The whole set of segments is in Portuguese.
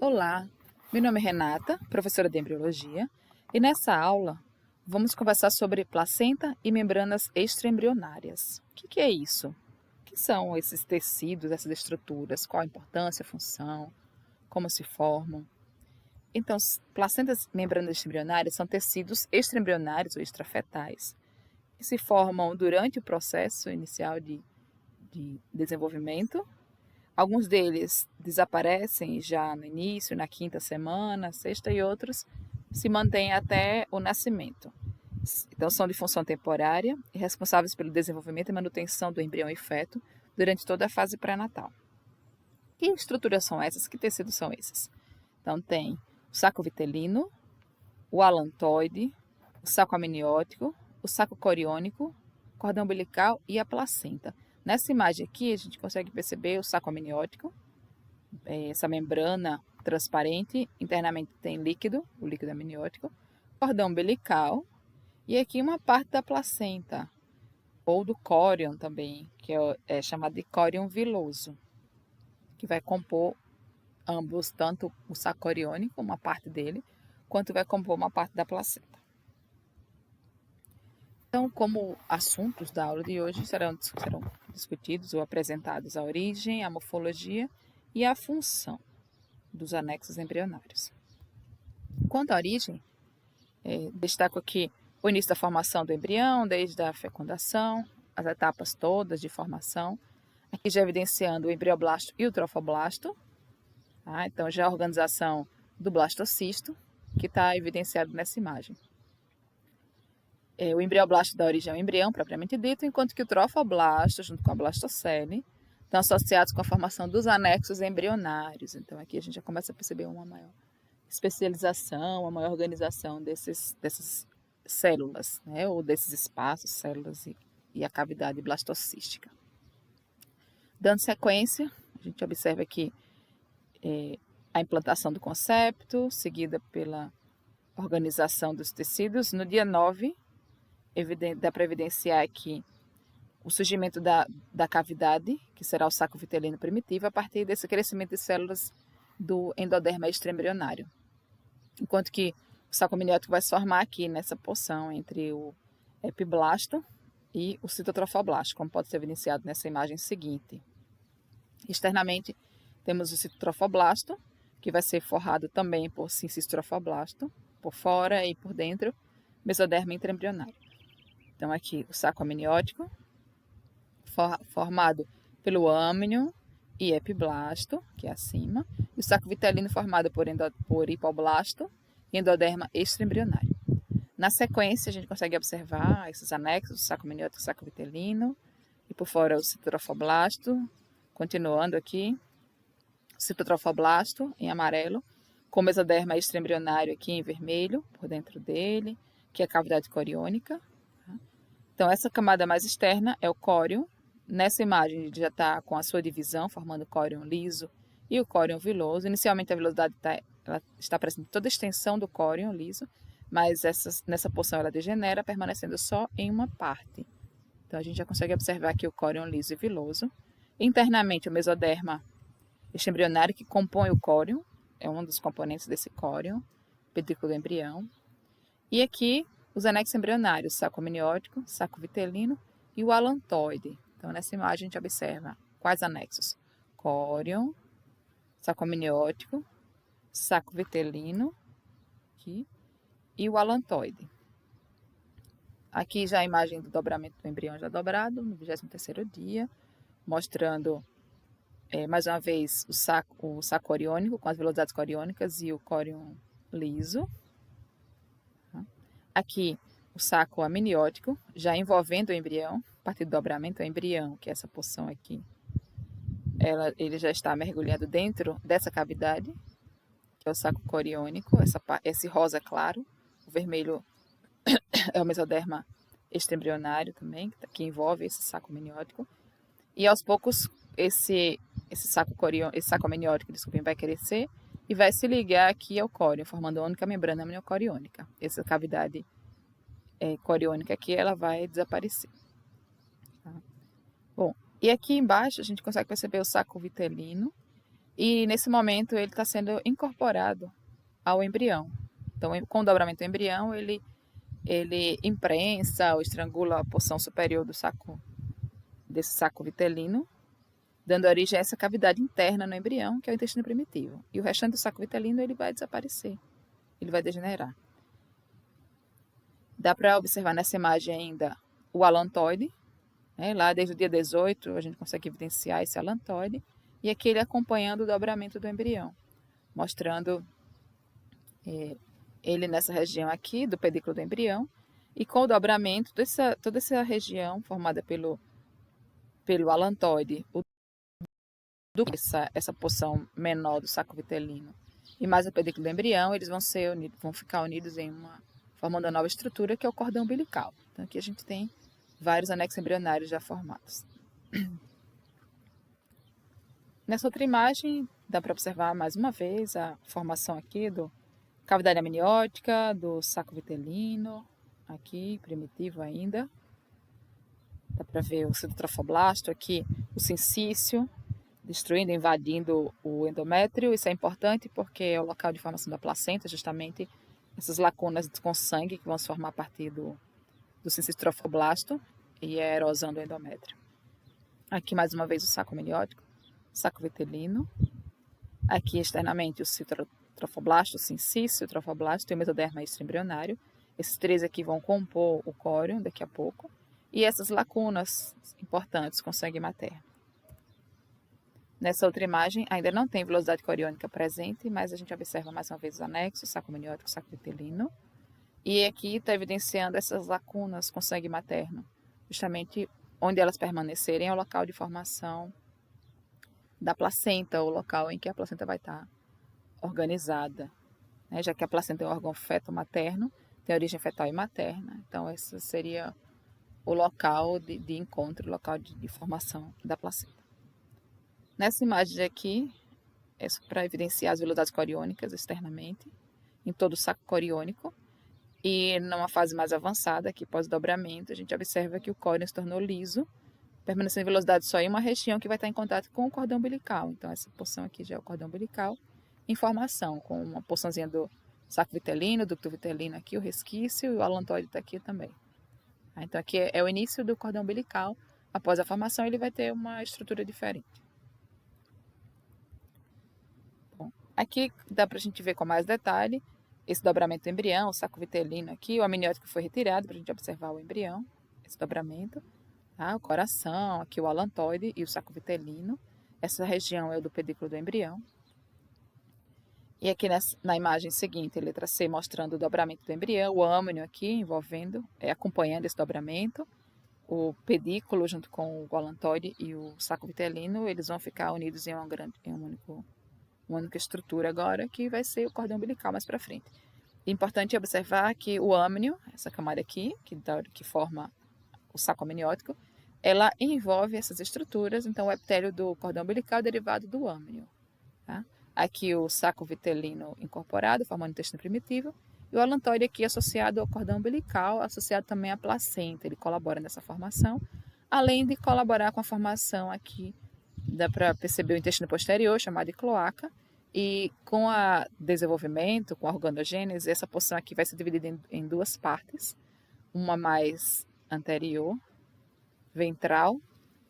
Olá, meu nome é Renata, professora de embriologia, e nessa aula vamos conversar sobre placenta e membranas extraembrionárias. O que é isso? O que são esses tecidos, essas estruturas? Qual a importância, a função, como se formam? Então, placentas e membranas extraembrionárias são tecidos extraembrionários ou extrafetais que se formam durante o processo inicial de desenvolvimento. Alguns deles desaparecem já no início, na quinta semana, sexta, e outros se mantêm até o nascimento. Então, são de função temporária e responsáveis pelo desenvolvimento e manutenção do embrião e feto durante toda a fase pré-natal. Que estruturas são essas? Que tecidos são esses? Então, tem o saco vitelino, o alantoide, o saco amniótico, o saco coriônico, cordão umbilical e a placenta. Nessa imagem aqui, a gente consegue perceber o saco amniótico, essa membrana transparente, internamente tem líquido, o líquido amniótico, cordão umbilical e aqui uma parte da placenta, ou do córion também, que é chamado de córion viloso, que vai compor ambos, tanto o saco coriônico, uma parte dele, quanto vai compor uma parte da placenta. Então, como assuntos da aula de hoje serão discutidos ou apresentados a origem, a morfologia e a função dos anexos embrionários. Quanto à origem, destaco aqui o início da formação do embrião, desde a fecundação, as etapas todas de formação, aqui já evidenciando o embrioblasto e o trofoblasto, tá? Então já a organização do blastocisto, que está evidenciado nessa imagem. O embrioblasto dá origem ao embrião, propriamente dito, enquanto que o trofoblasto, junto com a blastocele, estão associados com a formação dos anexos embrionários. Então, aqui a gente já começa a perceber uma maior especialização, uma maior organização dessas células, né, ou desses espaços, células e a cavidade blastocística. Dando sequência, a gente observa aqui a implantação do concepto, seguida pela organização dos tecidos. No dia 9, dá para evidenciar aqui o surgimento da cavidade, que será o saco vitelino primitivo, a partir desse crescimento de células do endoderma extraembrionário. Enquanto que o saco amniótico vai se formar aqui nessa porção entre o epiblasto e o citotrofoblasto, como pode ser evidenciado nessa imagem seguinte. Externamente, temos o citotrofoblasto, que vai ser forrado também por sincistrofoblasto, por fora e por dentro, mesoderma intraembrionário. Então, aqui o saco amniótico, formado pelo âmnio e epiblasto, que é acima, e o saco vitelino formado por hipoblasto e endoderma extraembrionário. Na sequência, a gente consegue observar esses anexos, o saco amniótico e o saco vitelino, e por fora o citotrofoblasto, continuando aqui, o citotrofoblasto em amarelo, com o mesoderma extraembrionário aqui em vermelho, por dentro dele, que é a cavidade coriônica. Então, essa camada mais externa é o córion. Nessa imagem, ele já está com a sua divisão, formando o córion liso e o córion viloso. Inicialmente, a vilosidade está presente em toda a extensão do córion liso, mas nessa porção ela degenera, permanecendo só em uma parte. Então, a gente já consegue observar aqui o córion liso e viloso. Internamente, o mesoderma extraembrionário, que compõe o córion, é um dos componentes desse córion, pedículo do embrião. E aqui, os anexos embrionários, saco amniótico, saco vitelino e o alantoide. Então, nessa imagem, a gente observa quais anexos? Córion, saco amniótico, saco vitelino aqui, e o alantoide. Aqui já a imagem do dobramento do embrião já dobrado, no 23º dia, mostrando, mais uma vez, o saco coriônico, com as velocidades coriônicas e o córion liso. Aqui, o saco amniótico, já envolvendo o embrião, a partir do dobramento, o embrião, que é essa porção aqui, ele já está mergulhado dentro dessa cavidade, que é o saco coriônico, esse rosa claro, o vermelho é o mesoderma extraembrionário também, que envolve esse saco amniótico, e aos poucos esse saco amniótico, vai crescer e vai se ligar aqui ao córion, formando a única membrana amniocoriônica. Essa cavidade coriônica aqui, ela vai desaparecer. Tá? Bom, e aqui embaixo a gente consegue perceber o saco vitelino, E nesse momento ele está sendo incorporado ao embrião. Então, com o dobramento do embrião, ele imprensa ou estrangula a porção superior desse saco vitelino, dando origem a essa cavidade interna no embrião, que é o intestino primitivo. E o restante do saco vitelino ele vai desaparecer, ele vai degenerar. Dá para observar nessa imagem ainda o alantoide, né? Lá desde o dia 18 a gente consegue evidenciar esse alantoide, e aqui ele acompanhando o dobramento do embrião, mostrando ele nessa região aqui do pedículo do embrião, e com o dobramento, toda essa região formada pelo alantoide, essa porção menor do saco vitelino e mais o pedículo do embrião, eles vão ficar unidos formando uma nova estrutura que é o cordão umbilical. Então aqui a gente tem vários anexos embrionários já formados. Nessa outra imagem, dá para observar mais uma vez a formação aqui do cavidade amniótica, do saco vitelino, aqui, primitivo ainda. Dá para ver o citotrofoblasto aqui, o sincício, destruindo, invadindo o endométrio. Isso é importante porque é o local de formação da placenta, justamente essas lacunas com sangue que vão se formar a partir do sincício-trofoblasto e a erosão do endométrio. Aqui mais uma vez o saco amniótico, saco vitelino. Aqui externamente o citotrofoblasto, o sincício, o trofoblasto e o mesoderma extraembrionário. Esses três aqui vão compor o córeo daqui a pouco. E essas lacunas importantes com sangue materno. Nessa outra imagem ainda não tem velocidade coriônica presente, mas a gente observa mais uma vez os anexos, saco amniótico, saco vitelino. E aqui está evidenciando essas lacunas com sangue materno, justamente onde elas permanecerem é o local de formação da placenta, o local em que a placenta vai estar organizada, né? Já que a placenta é um órgão feto-materno, tem origem fetal e materna, então esse seria o local de encontro, o local de formação da placenta. Nessa imagem aqui, é para evidenciar as velocidades coriônicas externamente, em todo o saco coriônico, e numa fase mais avançada, aqui pós-dobramento, a gente observa que o córeo se tornou liso, permanecendo em velocidade só em uma região que vai estar em contato com o cordão umbilical. Então, essa porção aqui já é o cordão umbilical, em formação, com uma porçãozinha do saco vitelino, ducto vitelino aqui, o resquício, e o alantoide está aqui também. Então, aqui é o início do cordão umbilical. Após a formação, ele vai ter uma estrutura diferente. Bom, aqui dá para a gente ver com mais detalhe esse dobramento do embrião, o saco vitelino aqui, o amniótico foi retirado para a gente observar o embrião, esse dobramento. Tá? O coração, aqui o alantoide e o saco vitelino. Essa região é o do pedículo do embrião. E aqui na imagem seguinte, letra C, mostrando o dobramento do embrião, o âmnio aqui envolvendo, acompanhando esse dobramento. O pedículo junto com o alantoide e o saco vitelino, eles vão ficar unidos em uma única estrutura agora, que vai ser o cordão umbilical mais para frente. É importante observar que o âmnio, essa camada aqui, que forma o saco amniótico, ela envolve essas estruturas, então o epitélio do cordão umbilical é derivado do âmnio. Tá? Aqui o saco vitelino incorporado, formando o intestino primitivo, e o alantoide aqui associado ao cordão umbilical, associado também à placenta, ele colabora nessa formação, além de colaborar com a formação aqui, dá para perceber o intestino posterior, chamado de cloaca, e com o desenvolvimento, com a organogênese, essa porção aqui vai ser dividida em duas partes, uma mais anterior, ventral,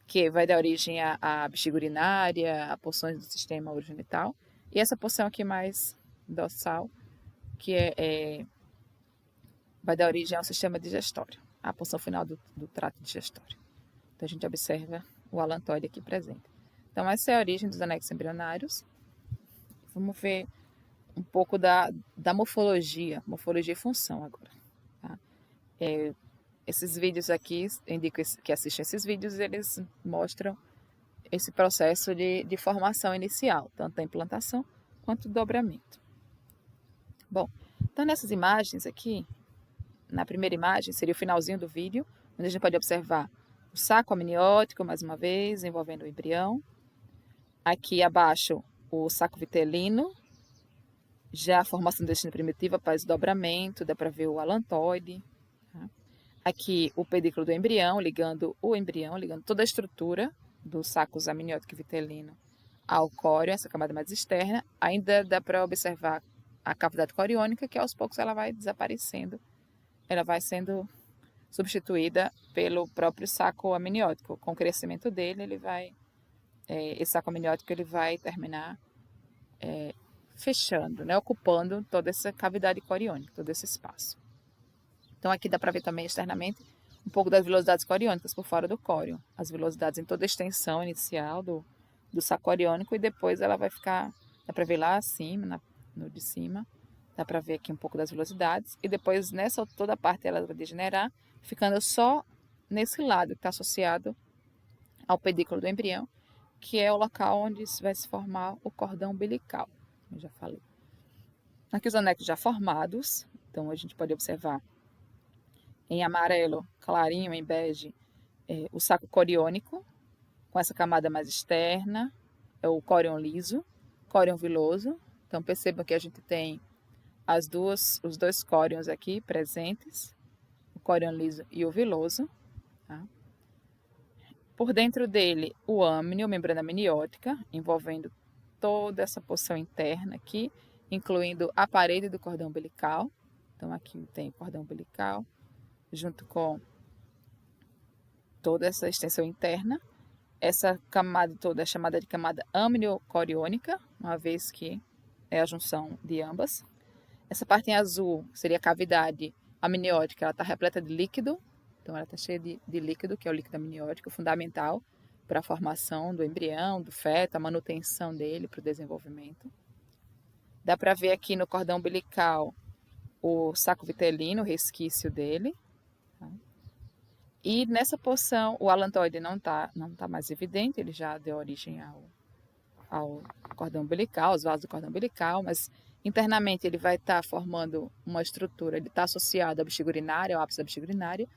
que vai dar origem à bexiga urinária, a porções do sistema urogenital, e essa porção aqui mais dorsal, que vai dar origem ao sistema digestório, a porção final do trato digestório. Então a gente observa o alantoide aqui presente. Então essa é a origem dos anexos embrionários. Vamos ver um pouco da morfologia e função agora. Tá? Esses vídeos aqui, eu indico que assistem esses vídeos, eles mostram esse processo de formação inicial, tanto da implantação quanto do dobramento. Bom, então nessas imagens aqui, na primeira imagem seria o finalzinho do vídeo, onde a gente pode observar o saco amniótico, mais uma vez, envolvendo o embrião. Aqui abaixo, o saco vitelino, já a formação do intestino primitivo após o dobramento, dá para ver o alantoide. Tá? Aqui o pedículo do embrião, ligando toda a estrutura dos sacos amniótico e vitelino ao córeo, essa camada mais externa, ainda dá para observar a cavidade coriônica, que aos poucos ela vai desaparecendo, ela vai sendo substituída pelo próprio saco amniótico. Com o crescimento dele, esse saco amniótico ele vai terminar fechando, né, ocupando toda essa cavidade coriônica, todo esse espaço. Então aqui dá para ver também externamente um pouco das velocidades coriônicas por fora do córeo, as velocidades em toda a extensão inicial do saco coriônico, e depois ela vai ficar, dá para ver lá acima, no de cima, dá para ver aqui um pouco das velocidades, e depois nessa toda a parte ela vai degenerar, ficando só nesse lado que está associado ao pedículo do embrião, que é o local onde vai se formar o cordão umbilical, como eu já falei. Aqui os anexos já formados, então a gente pode observar em amarelo clarinho, em bege, o saco coriônico, com essa camada mais externa, é o córion liso, córion viloso. Então percebam que a gente tem os dois córions aqui presentes, o córion liso e o viloso. Tá? Por dentro dele, o âmnio, membrana amniótica, envolvendo toda essa porção interna aqui, incluindo a parede do cordão umbilical. Então aqui tem o cordão umbilical, junto com toda essa extensão interna. Essa camada toda é chamada de camada amniocoriônica, uma vez que é a junção de ambas. Essa parte em azul seria a cavidade amniótica, ela está repleta de líquido, então ela está cheia de líquido, que é o líquido amniótico, fundamental para a formação do embrião, do feto, a manutenção dele para o desenvolvimento. Dá para ver aqui no cordão umbilical o saco vitelino, o resquício dele. Tá? E nessa porção, o alantoide não tá mais evidente, ele já deu origem ao cordão umbilical, aos vasos do cordão umbilical, mas internamente ele vai estar formando uma estrutura, ele está associado ao bexiga urinária, ao ápice da bexiga urinária,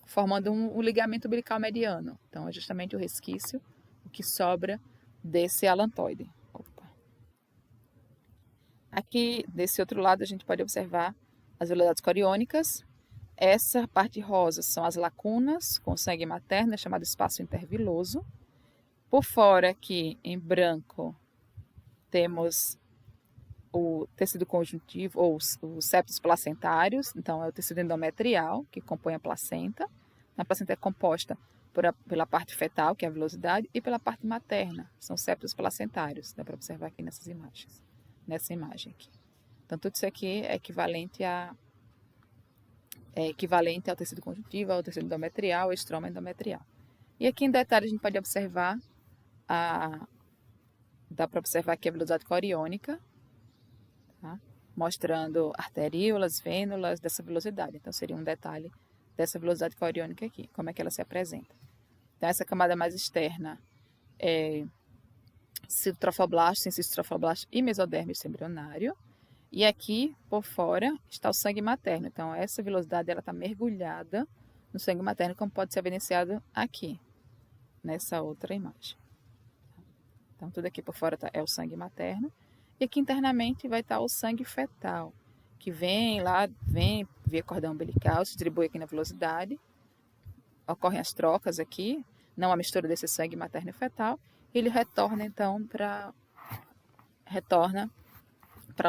formando um ligamento umbilical mediano. Então é justamente o resquício, o que sobra desse alantoide. Aqui, desse outro lado, a gente pode observar as velocidades coriônicas. Essa parte rosa são as lacunas com sangue materno, é chamado espaço interviloso. Por fora aqui, em branco, temos o tecido conjuntivo, ou os septos placentários. Então, é o tecido endometrial, que compõe a placenta. A placenta é composta pela parte fetal, que é a vilosidade, e pela parte materna, são septos placentários. Dá para observar aqui nessas imagens, nessa imagem aqui. Então, tudo isso aqui é equivalente ao tecido conjuntivo, ao tecido endometrial, ao estroma endometrial. E aqui em detalhe a gente pode observar, dá para observar aqui a velocidade coriônica, tá? Mostrando arteríolas, vênulas dessa velocidade. Então seria um detalhe dessa velocidade coriônica aqui, como é que ela se apresenta. Então essa camada mais externa é cistotrofoblasto, cistotrofoblasto e mesoderme embrionário. E aqui, por fora, está o sangue materno. Então, essa velocidade está mergulhada no sangue materno, como pode ser evidenciado aqui, nessa outra imagem. Então, tudo aqui por fora é o sangue materno. E aqui internamente vai estar o sangue fetal, que vem via cordão umbilical, se distribui aqui na velocidade. Ocorrem as trocas aqui, não a mistura desse sangue materno e fetal. E ele retorna, então, para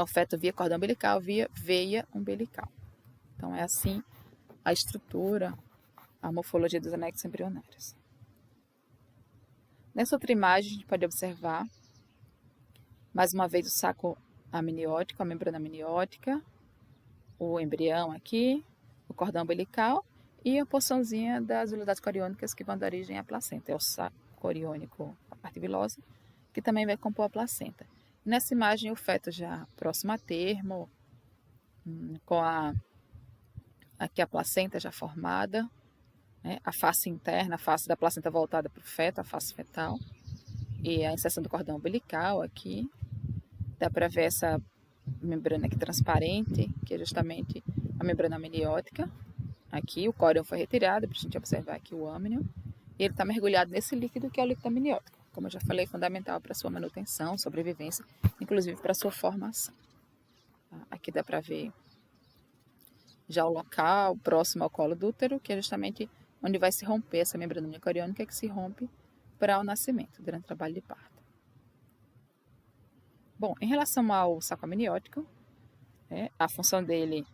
o feto via cordão umbilical, via veia umbilical. Então, é assim a estrutura, a morfologia dos anexos embrionários. Nessa outra imagem, a gente pode observar, mais uma vez, o saco amniótico, a membrana amniótica, o embrião aqui, o cordão umbilical e a porçãozinha das velocidades coriônicas que vão dar origem à placenta. É o saco coriônico, a parte vilosa, que também vai compor a placenta. Nessa imagem, o feto já próximo a termo, com aqui a placenta já formada, né? A face interna, a face da placenta voltada para o feto, a face fetal, e a inserção do cordão umbilical aqui. Dá para ver essa membrana aqui transparente, que é justamente a membrana amniótica. Aqui o córion foi retirado, para a gente observar aqui o âmnio, e ele está mergulhado nesse líquido que é o líquido amniótico. Como eu já falei, fundamental para a sua manutenção, sobrevivência, inclusive para a sua formação. Aqui dá para ver já o local próximo ao colo do útero, que é justamente onde vai se romper essa membrana coriônica, que se rompe para o nascimento, durante o trabalho de parto. Bom, em relação ao saco amniótico, a função dele,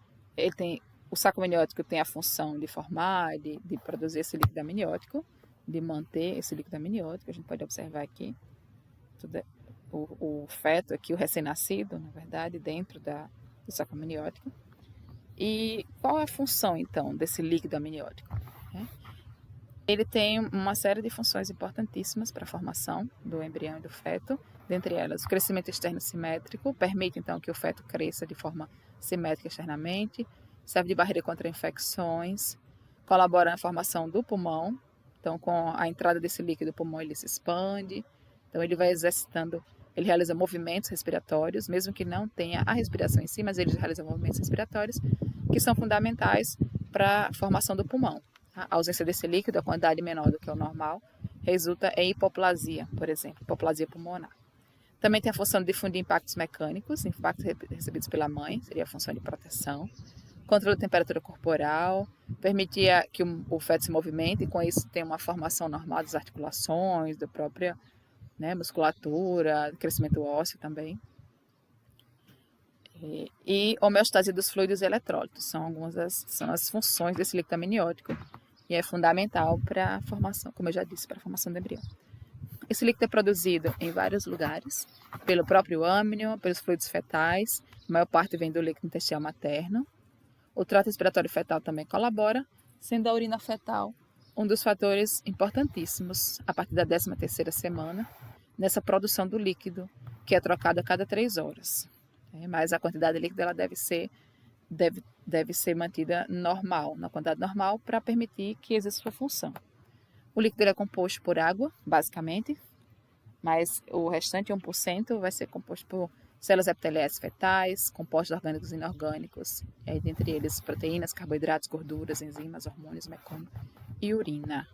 o saco amniótico tem a função de formar, de produzir esse líquido amniótico, de manter esse líquido amniótico. A gente pode observar aqui o feto aqui, o recém-nascido, na verdade, dentro do saco amniótico. E qual é a função, então, desse líquido amniótico? Ele tem uma série de funções importantíssimas para a formação do embrião e do feto, dentre elas o crescimento externo simétrico, permite então que o feto cresça de forma simétrica externamente, serve de barreira contra infecções, colabora na formação do pulmão, então com a entrada desse líquido o pulmão ele se expande, então ele vai exercitando, ele realiza movimentos respiratórios, mesmo que não tenha a respiração em si, mas ele realiza movimentos respiratórios que são fundamentais para a formação do pulmão. A ausência desse líquido, a quantidade menor do que o normal, resulta em hipoplasia, por exemplo, hipoplasia pulmonar. Também tem a função de difundir impactos mecânicos, impactos recebidos pela mãe, seria a função de proteção. Controle da temperatura corporal, permitir que o feto se movimente e com isso tem uma formação normal das articulações, da própria musculatura, crescimento ósseo também. E homeostase dos fluidos e eletrólitos, são as funções desse líquido amniótico e é fundamental para a formação, como eu já disse, para a formação do embrião. Esse líquido é produzido em vários lugares, pelo próprio âmnio, pelos fluidos fetais, a maior parte vem do líquido intestinal materno. O trato respiratório fetal também colabora, sendo a urina fetal um dos fatores importantíssimos a partir da 13ª semana, nessa produção do líquido, que é trocado a cada 3 horas. Mas a quantidade de líquido ela deve ser mantida normal, na quantidade normal, para permitir que exerça sua função. O líquido é composto por água, basicamente, mas o restante 1% vai ser composto por células epiteliais fetais, compostos orgânicos e inorgânicos, dentre eles proteínas, carboidratos, gorduras, enzimas, hormônios, mecônio e urina.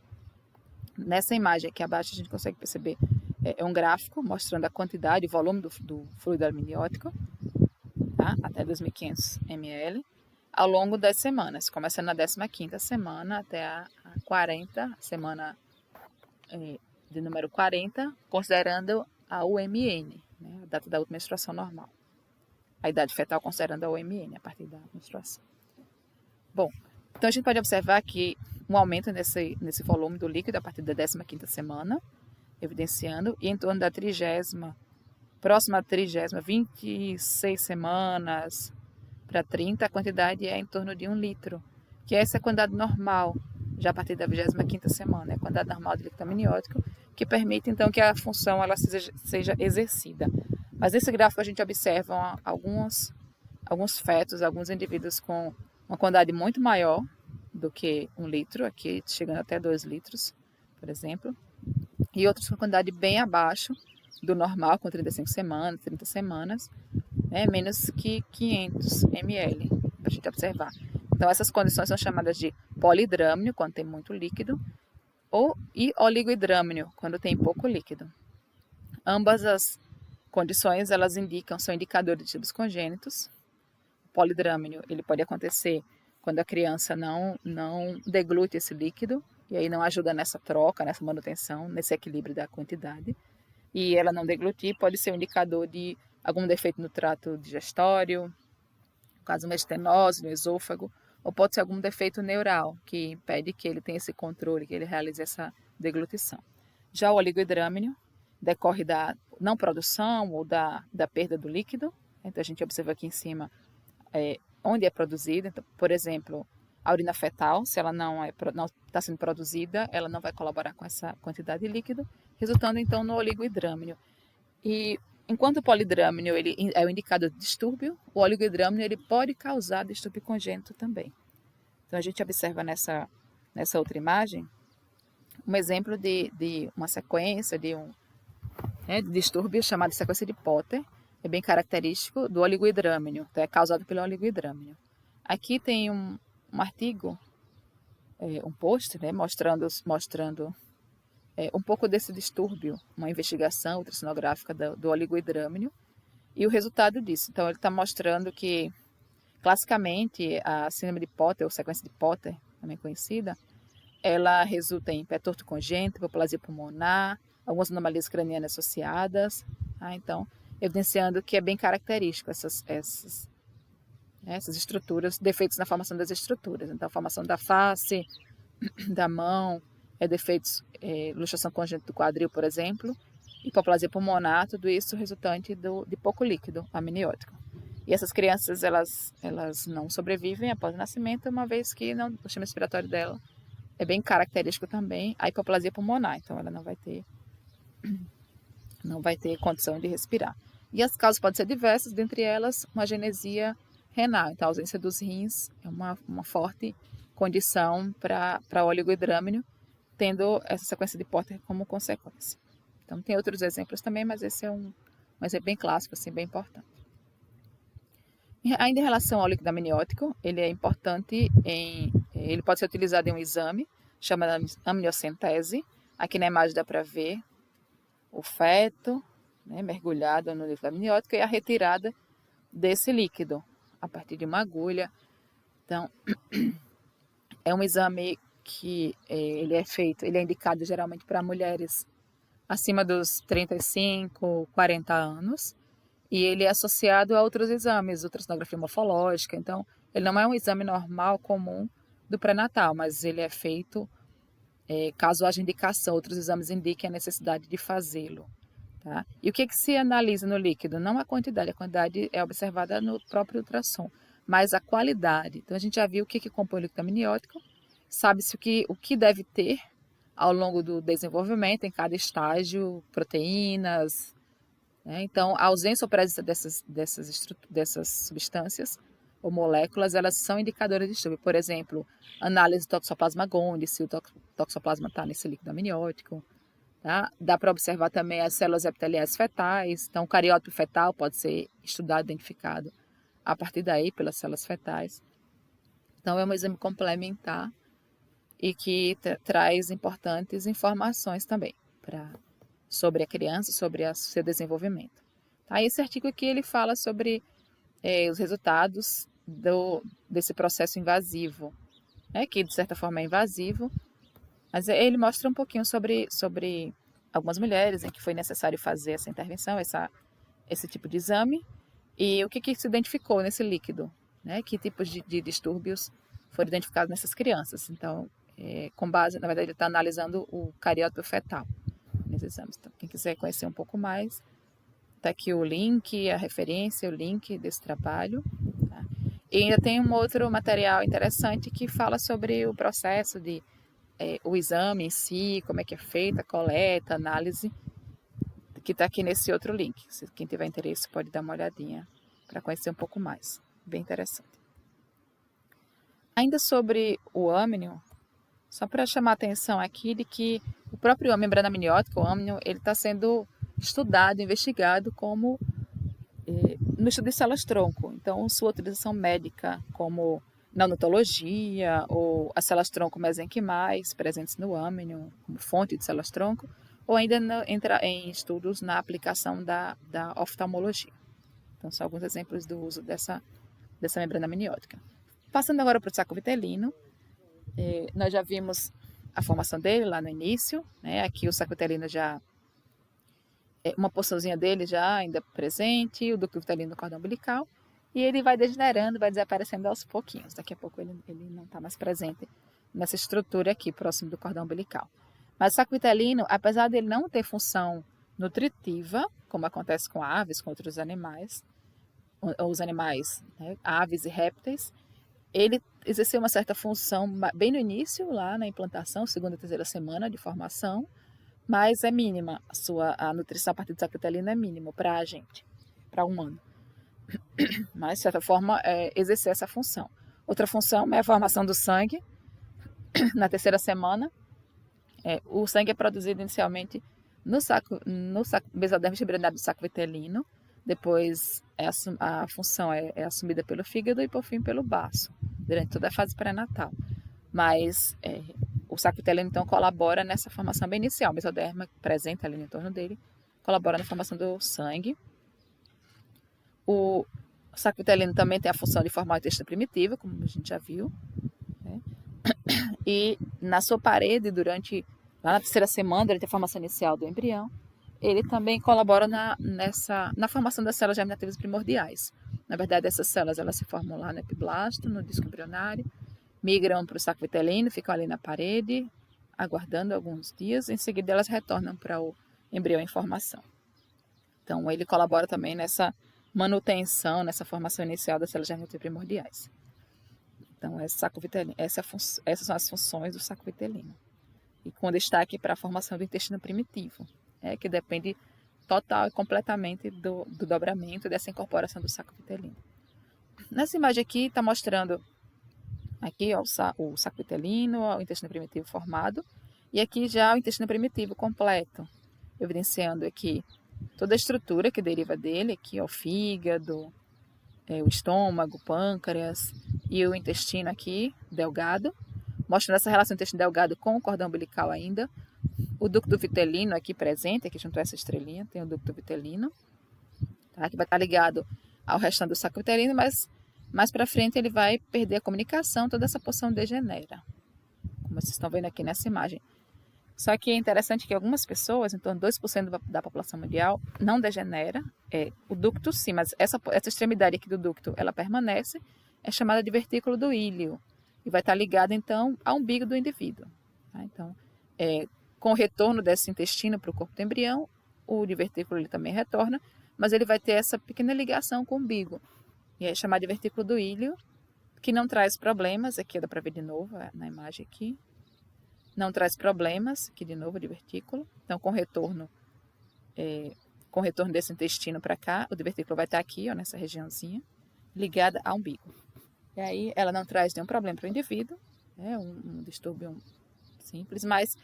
Nessa imagem aqui abaixo a gente consegue perceber um gráfico mostrando a quantidade e volume do fluido amniótico, tá? Até 2.500 ml, ao longo das semanas, começando na 15ª semana até a 40, semana de número 40, considerando a UMN, a data da última menstruação normal. A idade fetal considerando a UMN, a partir da menstruação. Bom, então a gente pode observar que um aumento nesse volume do líquido a partir da 15ª semana, evidenciando, e em torno da 30ª, próxima à 30ª, 26 semanas para 30, a quantidade é em torno de 1 litro, que essa é a quantidade normal, já a partir da 25ª semana, é a quantidade normal de líquido amniótico, que permite então que a função ela seja exercida. Mas nesse gráfico a gente observa alguns fetos, alguns indivíduos com uma quantidade muito maior do que 1 litro, aqui chegando até 2 litros, por exemplo, e outros com quantidade bem abaixo do normal, com 35 semanas, 30 semanas, menos que 500 ml, para a gente observar. Então essas condições são chamadas de polidrâmnio, quando tem muito líquido, e oligohidrâmnio, quando tem pouco líquido. Ambas as condições são indicadores de tipos congênitos. O polidrâmnio ele pode acontecer quando a criança não deglute esse líquido, e aí não ajuda nessa troca, nessa manutenção, nesse equilíbrio da quantidade. E ela não deglutir pode ser um indicador de algum defeito no trato digestório, no caso uma estenose no esôfago, ou pode ser algum defeito neural, que impede que ele tenha esse controle, que ele realize essa deglutição. Já o oligohidrâmnio decorre da não produção ou da perda do líquido. Então a gente observa aqui em cima onde é produzido. Então, por exemplo, a urina fetal, se ela não está sendo produzida, ela não vai colaborar com essa quantidade de líquido, resultando então no oligohidrâmnio. E enquanto o polidrâmnio ele é o indicador de distúrbio, o oligohidrâmnio ele pode causar distúrbio congênito também. Então a gente observa nessa outra imagem um exemplo de uma sequência de distúrbio chamado de sequência de Potter, é bem característico do oligohidrâmnio, então é causado pelo oligohidrâmnio. Aqui tem um artigo, um post, mostrando um pouco desse distúrbio, uma investigação ultrassonográfica do oligohidrâmnio e o resultado disso. Então ele está mostrando que, classicamente, a síndrome de Potter, ou sequência de Potter, também conhecida, ela resulta em pé torto congênito, hipoplasia pulmonar, algumas anomalias cranianas associadas. Então, evidenciando que é bem característico essas estruturas, defeitos na formação das estruturas. Então, a formação da face, da mão, defeitos, luxação congênita do quadril, por exemplo, hipoplasia pulmonar, tudo isso resultante de pouco líquido amniótico. E essas crianças, elas não sobrevivem após o nascimento, uma vez que o sistema respiratório dela é bem característico também a hipoplasia pulmonar, então ela não vai ter condição de respirar. E as causas podem ser diversas, dentre elas uma agenesia renal, então a ausência dos rins é uma forte condição para oligohidrâmino, tendo essa sequência de Porter como consequência. Então tem outros exemplos também, mas esse é um exemplo bem clássico, assim, bem importante. Ainda em relação ao líquido amniótico, ele é importante ele pode ser utilizado em um exame chamado amniocentese. Aqui na imagem dá para ver o feto, né, mergulhado no líquido amniótico e a retirada desse líquido a partir de uma agulha. Então, é um exame que ele é indicado geralmente para mulheres acima dos 35, 40 anos, e ele é associado a outros exames, ultrassonografia morfológica. Então, ele não é um exame normal, comum do pré-natal, mas ele é feito caso haja indicação, outros exames indiquem a necessidade de fazê-lo. Tá? E o que se analisa no líquido? Não a quantidade é observada no próprio ultrassom, mas a qualidade. Então, a gente já viu o que compõe o líquido amniótico, sabe-se o que deve ter ao longo do desenvolvimento, em cada estágio, proteínas, né? Então, a ausência ou presença dessas substâncias ou moléculas, elas são indicadoras de distúrbio. Por exemplo, análise do toxoplasma gondii, se o toxoplasma está nesse líquido amniótico. Tá? Dá para observar também as células epiteliais fetais. Então, o cariótipo fetal pode ser estudado, identificado a partir daí pelas células fetais. Então, é um exame complementar e que traz importantes informações também sobre a criança, sobre o seu desenvolvimento. Tá? Esse artigo aqui ele fala sobre os resultados desse processo invasivo, né, que de certa forma é invasivo, mas ele mostra um pouquinho sobre algumas mulheres em que foi necessário fazer essa intervenção, esse tipo de exame, e o que se identificou nesse líquido, né, que tipos de distúrbios foram identificados nessas crianças. Então, com base, na verdade, ele está analisando o cariótipo fetal nesses exames. Então, quem quiser conhecer um pouco mais, está aqui o link, a referência, o link desse trabalho. Tá? E ainda tem um outro material interessante que fala sobre o processo o exame em si, como é que é feita, a coleta, análise, que está aqui nesse outro link. Se quem tiver interesse pode dar uma olhadinha para conhecer um pouco mais. Bem interessante. Ainda sobre o âmnio, só para chamar a atenção aqui de que o próprio membrana amniótica, o âmnio, ele está sendo estudado, investigado como no estudo de células-tronco. Então, sua utilização médica como na odontologia ou as células-tronco mesenquimais presentes no âmnio como fonte de células-tronco, ou ainda entra em estudos na aplicação da oftalmologia. Então, são alguns exemplos do uso dessa membrana amniótica. Passando agora para o saco vitelino, nós já vimos a formação dele lá no início, né? Aqui o saco vitelino já uma porçãozinha dele já ainda presente, o ducto vitelino no cordão umbilical, e ele vai degenerando, vai desaparecendo aos pouquinhos. Daqui a pouco ele não está mais presente nessa estrutura aqui, próximo do cordão umbilical. Mas o saco vitelino, apesar de ele não ter função nutritiva, como acontece com aves, com outros animais, os animais, né, aves e répteis, ele exerceu uma certa função bem no início, lá na implantação, segunda e terceira semana de formação, mas é mínima, a nutrição a partir do saco vitelino é mínima para a gente, para o humano. Mas, de certa forma, exercer essa função. Outra função é a formação do sangue. Na terceira semana, o sangue é produzido inicialmente no mesodermo embrionário do saco vitelino, depois a função é assumida pelo fígado e, por fim, pelo baço, durante toda a fase pré-natal. Mas o saco vitelino, então, colabora nessa formação bem inicial. O mesoderma presente ali no entorno dele colabora na formação do sangue. O saco vitelino também tem a função de formar o intestino primitivo, como a gente já viu, né? E na sua parede, lá na terceira semana, durante a formação inicial do embrião, ele também colabora na formação das células germinativas primordiais. Na verdade, essas células elas se formam lá no epiblasto, no disco embrionário, migram para o saco vitelino, ficam ali na parede, aguardando alguns dias, em seguida elas retornam para o embrião em formação. Então, ele colabora também nessa manutenção, nessa formação inicial das células germinativas primordiais. Então, essas são as funções do saco vitelino. E com destaque para a formação do intestino primitivo, que depende total e completamente do dobramento dessa incorporação do saco vitelino. Nessa imagem aqui está mostrando aqui, ó, o saco vitelino, o intestino primitivo formado, e aqui já o intestino primitivo completo, evidenciando aqui toda a estrutura que deriva dele, aqui ó, o fígado, o estômago, o pâncreas e o intestino aqui, delgado, mostrando essa relação do intestino delgado com o cordão umbilical ainda. O ducto vitelino aqui presente, aqui junto a essa estrelinha, tem o ducto vitelino, tá? Que vai estar ligado ao restante do saco vitelino, mas mais para frente ele vai perder a comunicação, toda essa porção degenera, como vocês estão vendo aqui nessa imagem. Só que é interessante que algumas pessoas, em torno de 2% da população mundial, não degenera. O ducto sim, mas essa extremidade aqui do ducto, ela permanece, é chamada de vertículo do íleo, e vai estar ligada então ao umbigo do indivíduo. Tá? Então, com o retorno desse intestino para o corpo do embrião, o divertículo ele também retorna, mas ele vai ter essa pequena ligação com o umbigo, e é chamado de vertículo do íleo, que não traz problemas, aqui dá para ver de novo na imagem aqui, não traz problemas, aqui de novo, de divertículo. Então, com o retorno desse intestino para cá, o divertículo vai estar aqui, ó, nessa regiãozinha, ligada ao umbigo. E aí, ela não traz nenhum problema para o indivíduo, um distúrbio simples, mas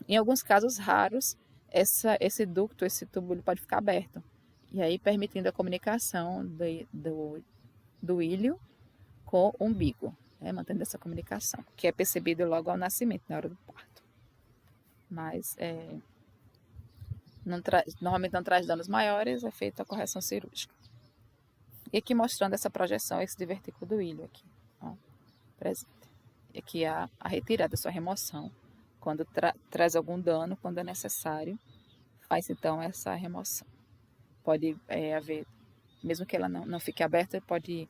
em alguns casos raros, esse ducto, esse tubo, ele pode ficar aberto. E aí, permitindo a comunicação do íleo com o umbigo. Mantendo essa comunicação, que é percebido logo ao nascimento, na hora do parto. Mas normalmente não traz danos maiores, é feita a correção cirúrgica. E aqui mostrando essa projeção, esse divertículo do íleo aqui, ó, presente. E aqui a retirada, a sua remoção, quando traz algum dano, quando é necessário, faz então essa remoção. Pode haver, mesmo que ela não fique aberta, pode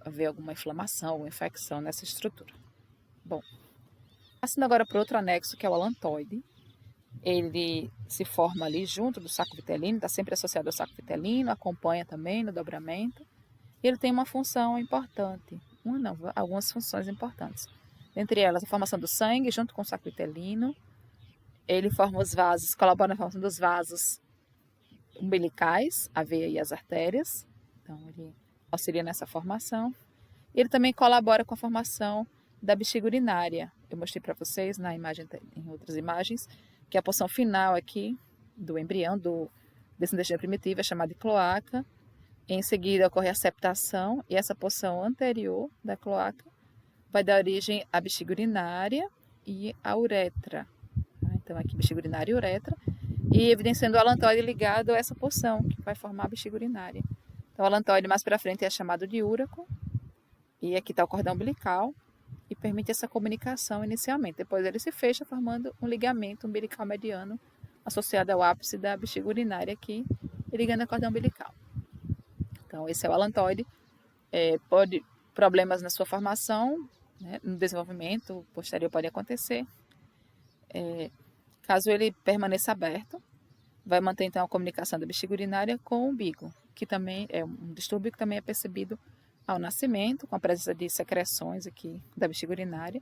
haver alguma inflamação ou infecção nessa estrutura. Bom, passando agora para outro anexo, que é o alantoide. Ele se forma ali junto do saco vitelino, está sempre associado ao saco vitelino, acompanha também no dobramento. E ele tem uma função importante, algumas funções importantes. Entre elas, a formação do sangue junto com o saco vitelino. Ele forma os vasos, colabora na formação dos vasos umbilicais, a veia e as artérias. Então, ele auxilia nessa formação. Ele também colabora com a formação da bexiga urinária. Eu mostrei para vocês na imagem, em outras imagens, que a porção final aqui do embrião, desse intestino primitivo, é chamada de cloaca. Em seguida ocorre a septação e essa porção anterior da cloaca vai dar origem à bexiga urinária e à uretra. Então aqui bexiga urinária e uretra, e evidenciando o alantoide ligado a essa porção que vai formar a bexiga urinária. Então o alantoide mais para frente é chamado de úraco, e aqui está o cordão umbilical, e permite essa comunicação inicialmente. Depois ele se fecha formando um ligamento umbilical mediano associado ao ápice da bexiga urinária aqui, e ligando ao cordão umbilical. Então esse é o alantoide. Problemas na sua formação, no desenvolvimento posterior pode acontecer. Caso ele permaneça aberto, vai manter então a comunicação da bexiga urinária com o umbigo, que também é um distúrbio que também é percebido ao nascimento, com a presença de secreções aqui da bexiga urinária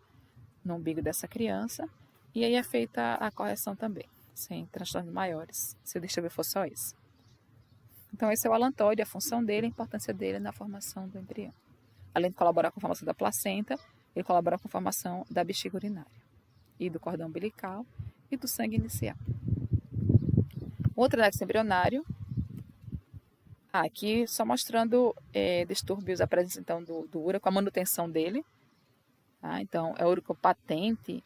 no umbigo dessa criança, e aí é feita a correção também, sem transtornos maiores, se o distúrbio for só esse. Então esse é o alantoide, a função dele, a importância dele na formação do embrião. Além de colaborar com a formação da placenta, ele colabora com a formação da bexiga urinária e do cordão umbilical e do sangue inicial. Outro anexo embrionário, aqui só mostrando distúrbios, a presença então do úraco, a manutenção dele. Então é úraco patente,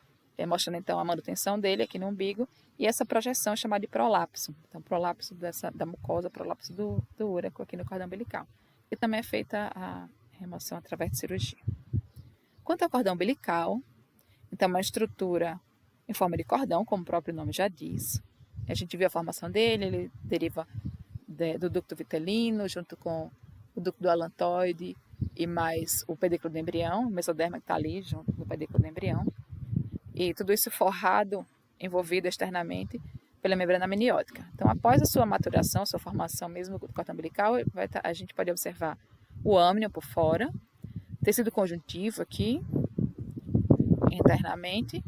mostrando então a manutenção dele aqui no umbigo, e essa projeção chamada de prolapso. Então prolapso da mucosa, prolapso do úraco aqui no cordão umbilical. E também é feita a remoção através de cirurgia. Quanto ao cordão umbilical, então é uma estrutura em forma de cordão, como o próprio nome já diz. A gente viu a formação dele, ele deriva do ducto vitelino, junto com o ducto do alantoide e mais o pedículo do embrião, o mesoderma que está ali junto no pedículo do embrião. E tudo isso forrado, envolvido externamente pela membrana amniótica. Então, após a sua maturação, sua formação mesmo do cordão umbilical, a gente pode observar o âmnio por fora, tecido conjuntivo aqui, internamente,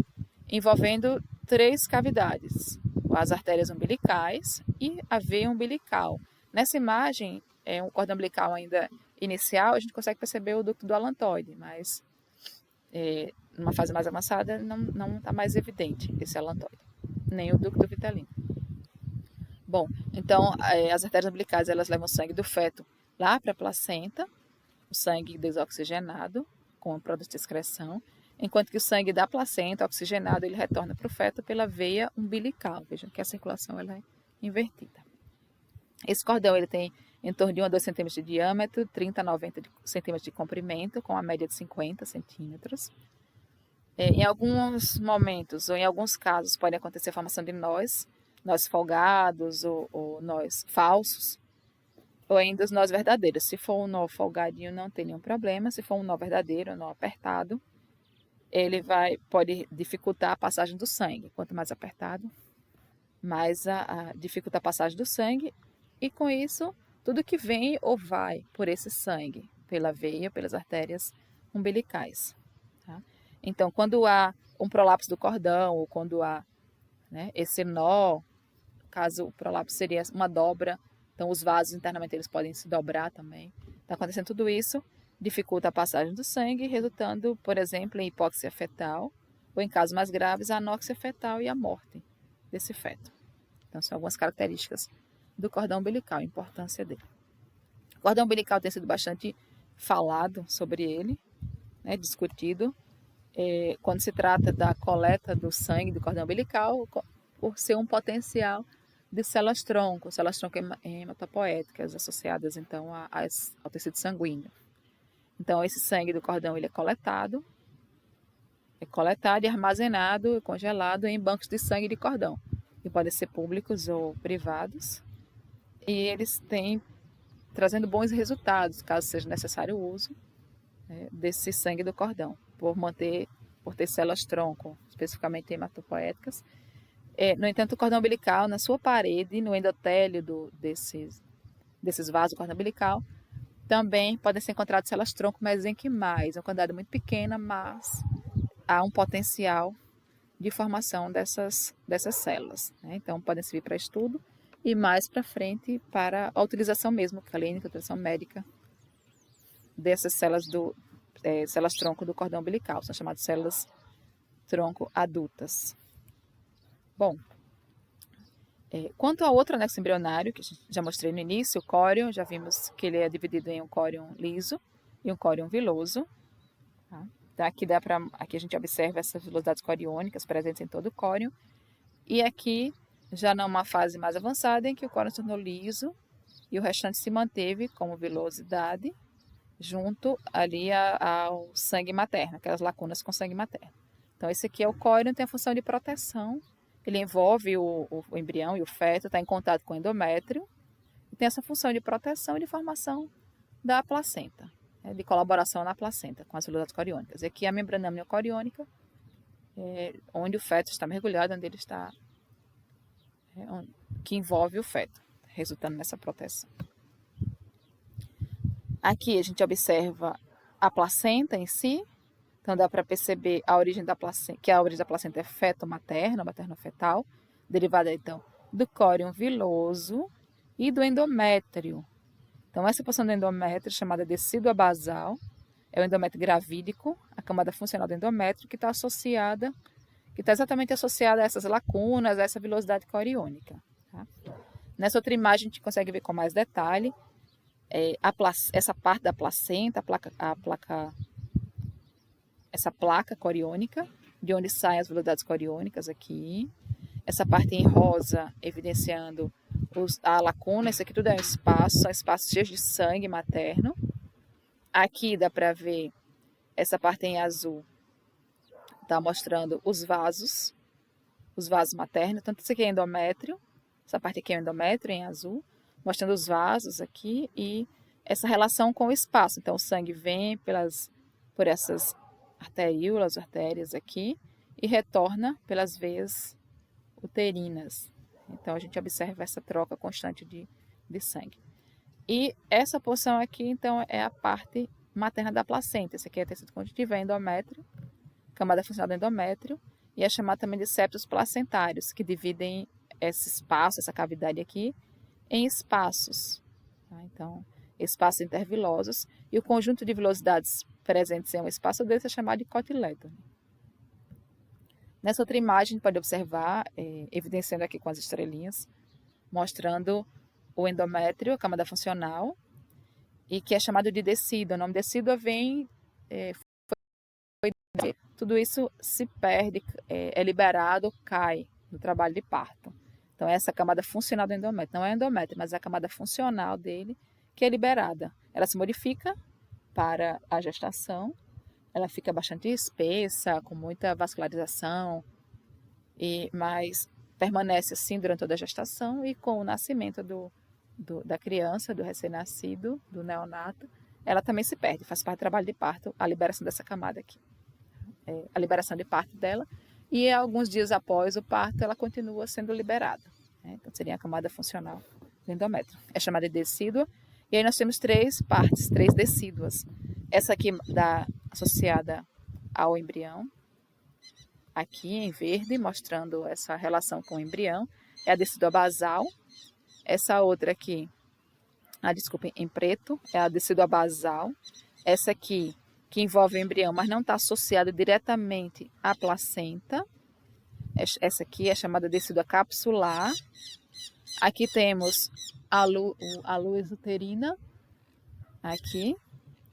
envolvendo 3 cavidades, as artérias umbilicais e a veia umbilical. Nessa imagem, um cordão umbilical ainda inicial, a gente consegue perceber o ducto do alantoide, mas numa fase mais avançada não está mais evidente esse alantoide, nem o ducto vitelino. Bom, então as artérias umbilicais elas levam sangue do feto lá para a placenta, o sangue desoxigenado com produto de excreção, enquanto que o sangue da placenta oxigenado ele retorna para o feto pela veia umbilical. Vejam que a circulação ela é invertida. Esse cordão ele tem em torno de 1 a 2 centímetros de diâmetro, 30 a 90 centímetros de comprimento, com a média de 50 centímetros. Em alguns momentos, ou em alguns casos, pode acontecer a formação de nós folgados ou nós falsos, ou ainda os nós verdadeiros. Se for um nó folgadinho, não tem nenhum problema. Se for um nó verdadeiro, um nó apertado, ele pode dificultar a passagem do sangue. Quanto mais apertado, mais dificulta a passagem do sangue. E com isso, tudo que vem ou vai por esse sangue, pela veia, pelas artérias umbilicais. Tá? Então, quando há um prolapso do cordão, ou quando há esse nó, caso o prolapso seria uma dobra, então os vasos internamente eles podem se dobrar também. Está acontecendo tudo isso, dificulta a passagem do sangue, resultando, por exemplo, em hipóxia fetal, ou em casos mais graves, a anóxia fetal e a morte desse feto. Então, são algumas características do cordão umbilical, a importância dele. O cordão umbilical tem sido bastante falado sobre ele, discutido, quando se trata da coleta do sangue do cordão umbilical, por ser um potencial de células-tronco hematopoéticas associadas então ao tecido sanguíneo. Então esse sangue do cordão ele é coletado e armazenado, congelado em bancos de sangue de cordão, que podem ser públicos ou privados, e eles têm trazendo bons resultados, caso seja necessário o uso desse sangue do cordão, por ter células-tronco, especificamente hematopoéticas. No entanto, o cordão umbilical, na sua parede, no endotélio desses vasos do cordão umbilical, também podem ser encontradas células-tronco mesenquimais, uma quantidade muito pequena, mas há um potencial de formação dessas células. Então, podem servir para estudo e mais para frente para a utilização mesmo clínica, utilização médica dessas células-tronco do cordão umbilical, são chamadas células-tronco adultas. Bom, quanto ao outro anexo embrionário, que já mostrei no início, o córion, já vimos que ele é dividido em um córion liso e um córion viloso. Tá? Então, aqui a gente observa essas vilosidades coriônicas presentes em todo o córion. E aqui, já numa fase mais avançada, em que o córion se tornou liso e o restante se manteve como vilosidade, junto ali ao sangue materno, aquelas lacunas com sangue materno. Então, esse aqui é o córion, tem a função de proteção. Ele envolve o embrião e o feto, está em contato com o endométrio, e tem essa função de proteção e de formação da placenta, de colaboração na placenta com as vilosidades coriônicas. E aqui a membrana amniocoriônica, onde o feto está mergulhado, onde ele está, que envolve o feto, resultando nessa proteção. Aqui a gente observa a placenta em si. Então, dá para perceber a origem da placenta, que a origem da placenta é feto-materno, materno-fetal, derivada, então, do córion viloso e do endométrio. Então, essa porção do endométrio, chamada decídua basal, é o endométrio gravídico, a camada funcional do endométrio, que está exatamente associada a essas lacunas, a essa vilosidade coriônica. Tá? Nessa outra imagem, a gente consegue ver com mais detalhe essa parte da placenta, essa placa coriônica, de onde saem as velocidades coriônicas aqui. Essa parte em rosa, evidenciando a lacuna, isso aqui tudo é um espaço, são espaços cheios de sangue materno. Aqui dá para ver essa parte em azul, está mostrando os vasos maternos, tanto isso aqui é endométrio, Essa parte aqui é o endométrio em azul, mostrando os vasos aqui e essa relação com o espaço. Então, o sangue vem por essas arteríolas, artérias aqui, e retorna pelas veias uterinas. Então, a gente observa essa troca constante de sangue. E essa porção aqui, então, é a parte materna da placenta. Esse aqui é tecido conjuntivo, é endométrio, camada funcional do endométrio, e é chamado também de septos placentários, que dividem esse espaço, essa cavidade aqui, em espaços. Tá? Então, espaços intervilosos, e o conjunto de vilosidades presentes em um espaço desse é chamado de cotilédone. Nessa outra imagem, a gente pode observar, evidenciando aqui com as estrelinhas, mostrando o endométrio, a camada funcional, e que é chamado de decídua. O nome decídua vem... tudo isso se perde, é liberado, cai no trabalho de parto. Então, essa camada funcional do endométrio, não é endométrio, mas é a camada funcional dele que é liberada. Ela se modifica para a gestação, ela fica bastante espessa, com muita vascularização, mas permanece assim durante toda a gestação e com o nascimento da criança, do recém-nascido, do neonato, ela também se perde, faz parte do trabalho de parto, a liberação dessa camada aqui. A liberação de parto dela, e alguns dias após o parto ela continua sendo liberada. Então seria a camada funcional do endométrio. É chamada de decídua, e aí nós temos três partes, três decíduas. Essa aqui associada ao embrião, aqui em verde, mostrando essa relação com o embrião, é a decídua basal. Essa outra aqui, em preto, é a decídua basal. Essa aqui, que envolve o embrião, mas não está associada diretamente à placenta. Essa aqui é chamada decídua capsular. Aqui temos a luz uterina, aqui,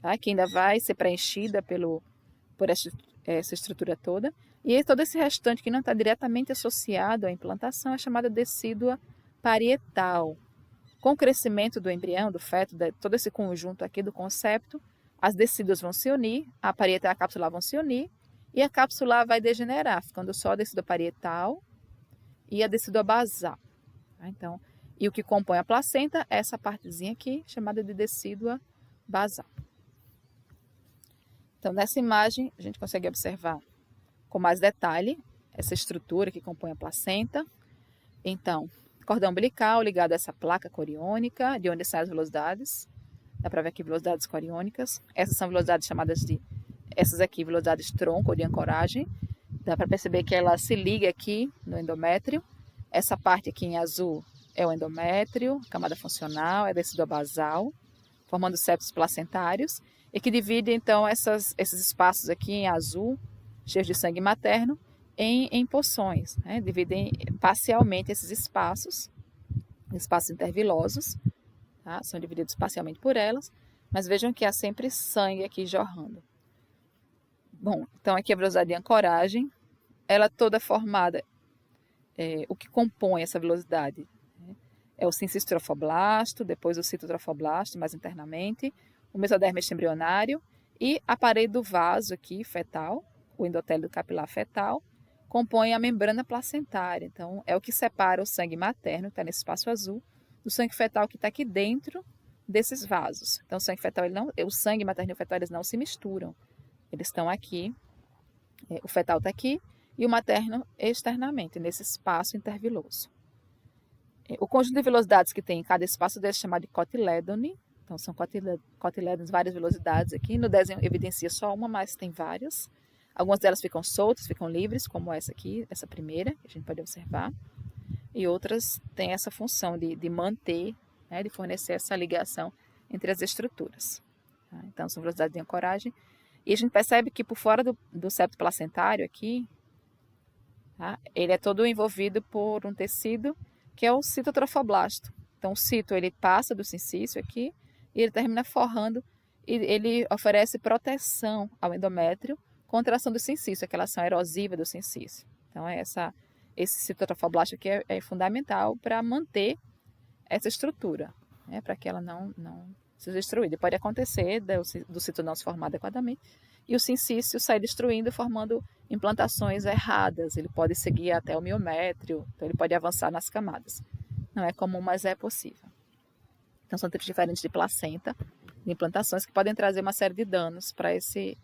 tá? Que ainda vai ser preenchida por essa estrutura toda. E todo esse restante que não está diretamente associado à implantação é chamada decídua parietal. Com o crescimento do embrião, do feto, todo esse conjunto aqui do concepto, as decíduas vão se unir, a parietal e a capsular vão se unir, e a capsular vai degenerar, ficando só a decídua parietal e a decídua basal. Tá? Então, e o que compõe a placenta é essa partezinha aqui, chamada de decídua basal. Então, nessa imagem, a gente consegue observar com mais detalhe essa estrutura que compõe a placenta. Então, cordão umbilical ligado a essa placa coriônica, de onde saem as velocidades. Dá para ver aqui velocidades coriônicas. Essas são velocidades chamadas essas aqui, velocidades tronco ou de ancoragem. Dá para perceber que ela se liga aqui no endométrio. Essa parte aqui em azul é o endométrio, camada funcional, é a decídua basal, formando septos placentários, e que divide então esses espaços aqui em azul, cheios de sangue materno, em porções, né? Dividem parcialmente esses espaços intervilosos, tá? São divididos parcialmente por elas, mas vejam que há sempre sangue aqui jorrando. Bom, então aqui a velocidade de ancoragem, ela toda formada, o que compõe essa velocidade, né? É o sincisto trofoblasto, depois o citotrofoblasto, mais internamente, o mesodermo embrionário e a parede do vaso aqui, fetal, o endotélio capilar fetal, compõe a membrana placentária. Então, é o que separa o sangue materno, que está nesse espaço azul, do sangue fetal que está aqui dentro desses vasos. Então, o sangue fetal, o sangue materno e o fetal, eles não se misturam. Eles estão aqui, o fetal está aqui, e o materno externamente, nesse espaço interviloso. O conjunto de velocidades que tem em cada espaço desse é chamado de cotilédone. Então, são cotilédones, várias velocidades aqui. No desenho evidencia só uma, mas tem várias. Algumas delas ficam soltas, ficam livres, como essa aqui, essa primeira, que a gente pode observar. E outras têm essa função de manter, né, de fornecer essa ligação entre as estruturas. Tá? Então, são velocidades de ancoragem. E a gente percebe que por fora do septo placentário aqui, tá, ele é todo envolvido por um tecido que é o citotrofoblasto. Então, o cito, ele passa do sincício aqui e ele termina forrando e ele oferece proteção ao endométrio contra a ação do sincício, aquela ação erosiva do sincício. Então, esse citotrofoblasto aqui é fundamental para manter essa estrutura, né, para que ela não seja destruída. Pode acontecer do cito não se formar adequadamente e o sincício sair destruindo, formando implantações erradas. Ele pode seguir até o miométrio, então ele pode avançar nas camadas. Não é comum, mas é possível. Então, são tipos diferentes de placenta, de implantações, que podem trazer uma série de danos para esse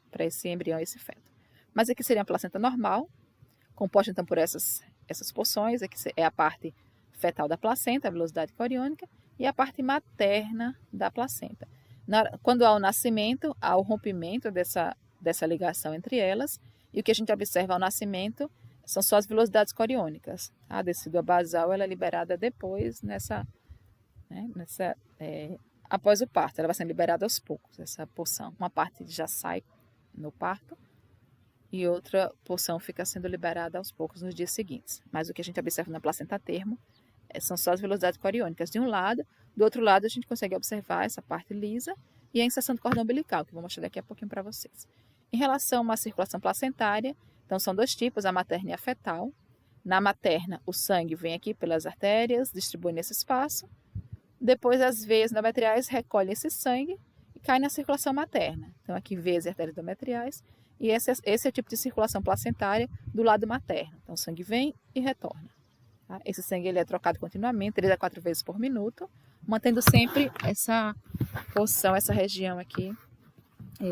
embrião, esse feto. Mas aqui seria uma placenta normal, composta então por essas porções. Aqui é a parte fetal da placenta, a velocidade coriônica, e a parte materna da placenta. Quando há o nascimento, há o rompimento dessa ligação entre elas, e o que a gente observa ao nascimento são só as velocidades coriônicas. A decídua basal ela é liberada depois após o parto. Ela vai sendo liberada aos poucos, essa porção. Uma parte já sai no parto e outra porção fica sendo liberada aos poucos nos dias seguintes. Mas o que a gente observa na placenta a termo são só as velocidades coriônicas de um lado. Do outro lado, a gente consegue observar essa parte lisa e a inserção do cordão umbilical, que eu vou mostrar daqui a pouquinho para vocês. Em relação à circulação placentária, então são dois tipos, a materna e a fetal. Na materna, o sangue vem aqui pelas artérias, distribui nesse espaço. Depois, as veias endometriais recolhem esse sangue e cai na circulação materna. Então, aqui, veias e artérias endometriais. E esse é o tipo de circulação placentária do lado materno. Então, o sangue vem e retorna. Tá? Esse sangue ele é trocado continuamente, 3 a 4 vezes por minuto, mantendo sempre essa porção, essa região aqui,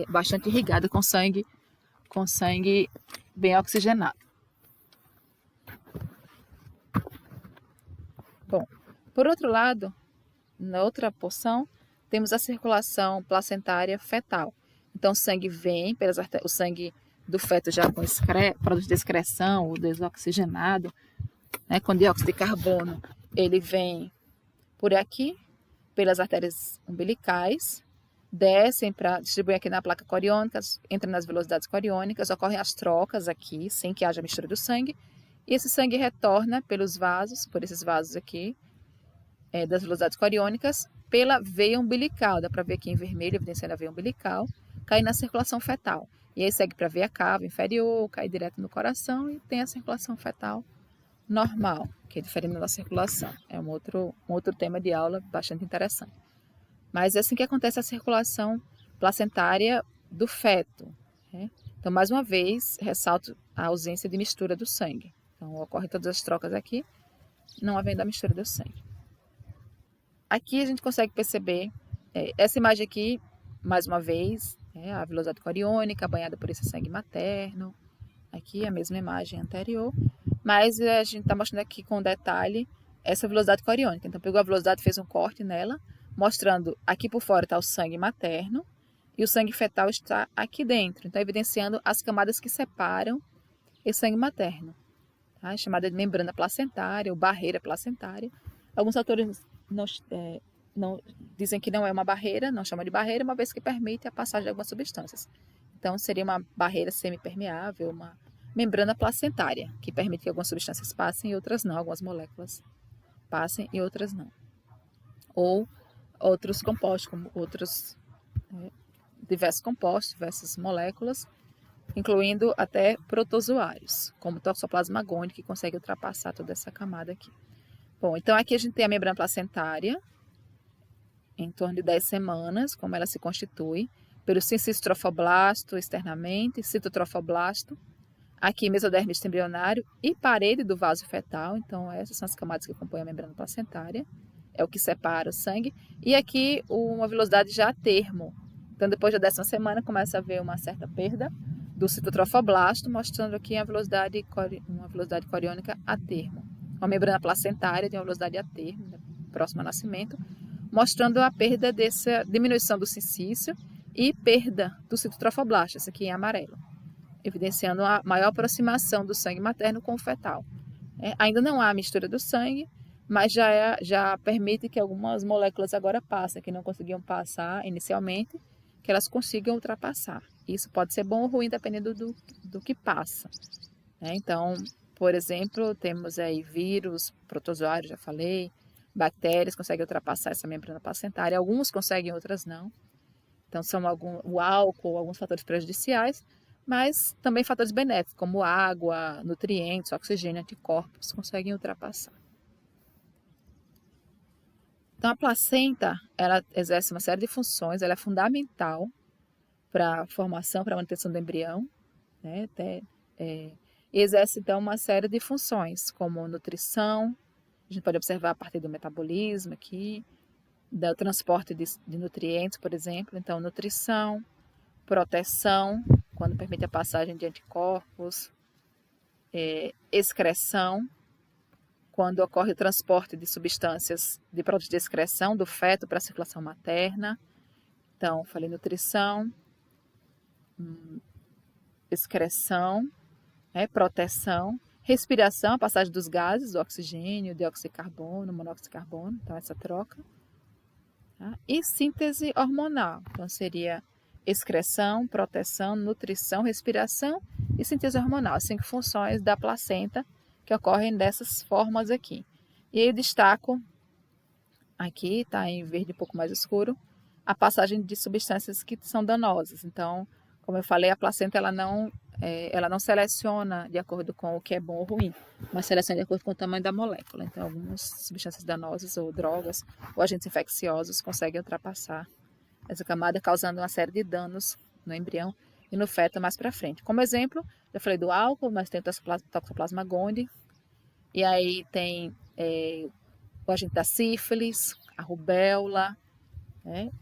bastante irrigada com sangue bem oxigenado. Bom, por outro lado, na outra porção, temos a circulação placentária fetal. Então, o sangue vem pelas artérias, o sangue do feto já com produto de excreção, ou desoxigenado, com dióxido de carbono, ele vem por aqui, pelas artérias umbilicais, descem para distribuir aqui na placa coriônica, entra nas velocidades coriônicas, ocorrem as trocas aqui, sem que haja mistura do sangue, e esse sangue retorna pelos vasos, por esses vasos aqui, das velocidades coriônicas, pela veia umbilical. Dá para ver aqui em vermelho, evidenciando a veia umbilical, cai na circulação fetal. E aí segue para a veia cava inferior, cai direto no coração e tem a circulação fetal normal, que é diferente da circulação. É um outro tema de aula bastante interessante. Mas é assim que acontece a circulação placentária do feto. Então, mais uma vez, ressalto a ausência de mistura do sangue. Então, ocorrem todas as trocas aqui, não havendo a mistura do sangue. Aqui a gente consegue perceber, essa imagem aqui, mais uma vez, a velocidade coriônica banhada por esse sangue materno. Aqui a mesma imagem anterior, mas a gente está mostrando aqui com detalhe essa velocidade coriônica. Então, pegou a velocidade, fez um corte nela, mostrando aqui por fora está o sangue materno e o sangue fetal está aqui dentro. Então, evidenciando as camadas que separam esse sangue materno, tá? Chamada de membrana placentária ou barreira placentária. Alguns autores não dizem que não é uma barreira, não chamam de barreira, uma vez que permite a passagem de algumas substâncias. Então, seria uma barreira semipermeável, uma membrana placentária, que permite que algumas substâncias passem e outras não, algumas moléculas passem e outras não. Ou outros compostos, como diversos compostos, diversas moléculas, incluindo até protozoários, como o Toxoplasma gondii, que consegue ultrapassar toda essa camada aqui. Bom, então aqui a gente tem a membrana placentária, em torno de 10 semanas, como ela se constitui, pelo cistitrofoblasto externamente, citotrofoblasto, aqui mesoderme embrionário e parede do vaso fetal. Então, essas são as camadas que compõem a membrana placentária, é o que separa o sangue. E aqui uma velocidade já a termo. Então, depois da 10ª semana, começa a haver uma certa perda do citotrofoblasto, mostrando aqui uma velocidade coriônica a termo. Uma membrana placentária tem uma velocidade a termo, próximo ao nascimento, mostrando a perda dessa diminuição do cincício e perda do citotrofoblasto, esse aqui em amarelo, evidenciando a maior aproximação do sangue materno com o fetal. Ainda não há mistura do sangue, mas já permite que algumas moléculas agora passem, que não conseguiam passar inicialmente, que elas consigam ultrapassar. Isso pode ser bom ou ruim, dependendo do que passa. Então, por exemplo, temos aí vírus, protozoários, já falei, bactérias conseguem ultrapassar essa membrana placentária, alguns conseguem, outras não. Então, são o álcool, alguns fatores prejudiciais, mas também fatores benéficos, como água, nutrientes, oxigênio, anticorpos, conseguem ultrapassar. Então, a placenta, ela exerce uma série de funções, ela é fundamental para a formação, para a manutenção do embrião, e exerce, então, uma série de funções, como nutrição, A gente pode observar a partir do metabolismo aqui, do transporte de nutrientes, por exemplo. Então, nutrição, proteção, quando permite a passagem de anticorpos, excreção, quando ocorre o transporte de substâncias de produtos de excreção do feto para a circulação materna. Então, falei nutrição, excreção, proteção, respiração, a passagem dos gases, do oxigênio, dióxido de carbono, monóxido de carbono, então essa troca. Tá? E síntese hormonal, então seria excreção, proteção, nutrição, respiração e síntese hormonal, as 5 funções da placenta que ocorrem dessas formas aqui. E aí eu destaco, aqui está em verde um pouco mais escuro, a passagem de substâncias que são danosas. Então, como eu falei, a placenta ela não seleciona de acordo com o que é bom ou ruim, mas seleciona de acordo com o tamanho da molécula. Então, algumas substâncias danosas ou drogas ou agentes infecciosos conseguem ultrapassar essa camada, causando uma série de danos no embrião e no feto mais para frente. Como exemplo, eu falei do álcool, mas tem o Toxoplasma gondii, e aí tem o agente da sífilis, a rubéola,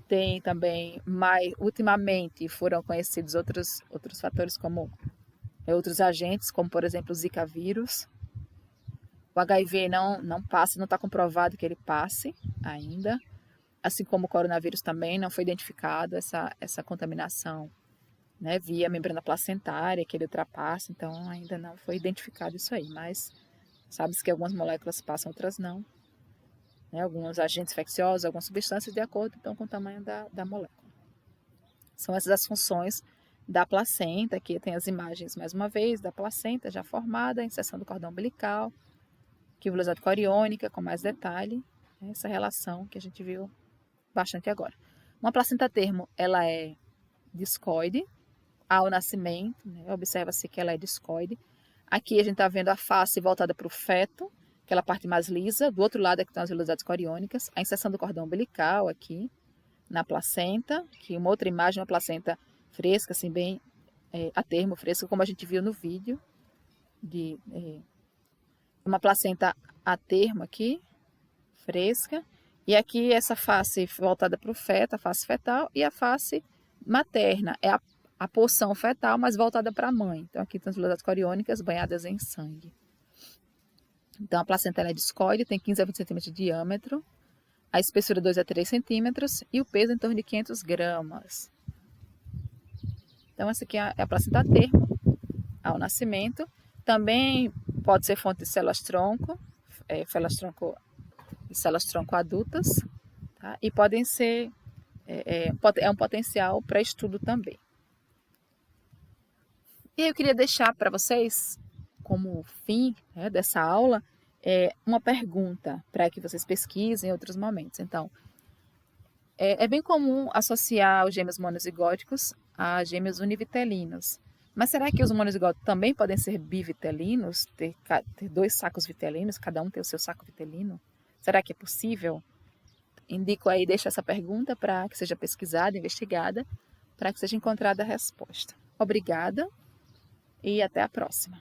tem também, ultimamente foram conhecidos outros fatores como outros agentes, como por exemplo o Zika vírus. O HIV não passa, não está comprovado que ele passe ainda, assim como o coronavírus também não foi identificado essa contaminação, via membrana placentária, que ele ultrapassa, então ainda não foi identificado isso aí, mas sabe-se que algumas moléculas passam, outras não. Alguns agentes infecciosos, algumas substâncias de acordo então, com o tamanho da molécula. São essas as funções da placenta. Aqui tem as imagens, mais uma vez, da placenta já formada, a inserção do cordão umbilical, velocidade coriônica, com mais detalhe, essa relação que a gente viu bastante agora. Uma placenta a termo, ela é discoide ao nascimento, observa-se que ela é discoide. Aqui a gente está vendo a face voltada para o feto, aquela parte mais lisa. Do outro lado é que estão as velocidades coriônicas, a inserção do cordão umbilical aqui na placenta, que uma outra imagem, uma placenta fresca, assim bem a termo fresca, como a gente viu no vídeo, uma placenta a termo aqui, fresca, e aqui essa face voltada para o feto, a face fetal, e a face materna, é a porção fetal, mas voltada para a mãe. Então aqui estão as velocidades coriônicas banhadas em sangue. Então, a placenta é discoide, tem 15 a 20 centímetros de diâmetro, a espessura 2 a 3 centímetros e o peso em torno de 500 gramas. Então, essa aqui é a placenta a termo, ao nascimento. Também pode ser fonte de células-tronco, células-tronco adultas, tá? E podem ser, um potencial para estudo também. E eu queria deixar para vocês, como fim dessa aula, uma pergunta para que vocês pesquisem em outros momentos. Então, é bem comum associar os gêmeos monozigóticos a gêmeos univitelinos. Mas será que os monozigóticos também podem ser bivitelinos, ter 2 sacos vitelinos, cada um ter o seu saco vitelino? Será que é possível? Indico aí, deixo essa pergunta para que seja pesquisada, investigada, para que seja encontrada a resposta. Obrigada e até a próxima.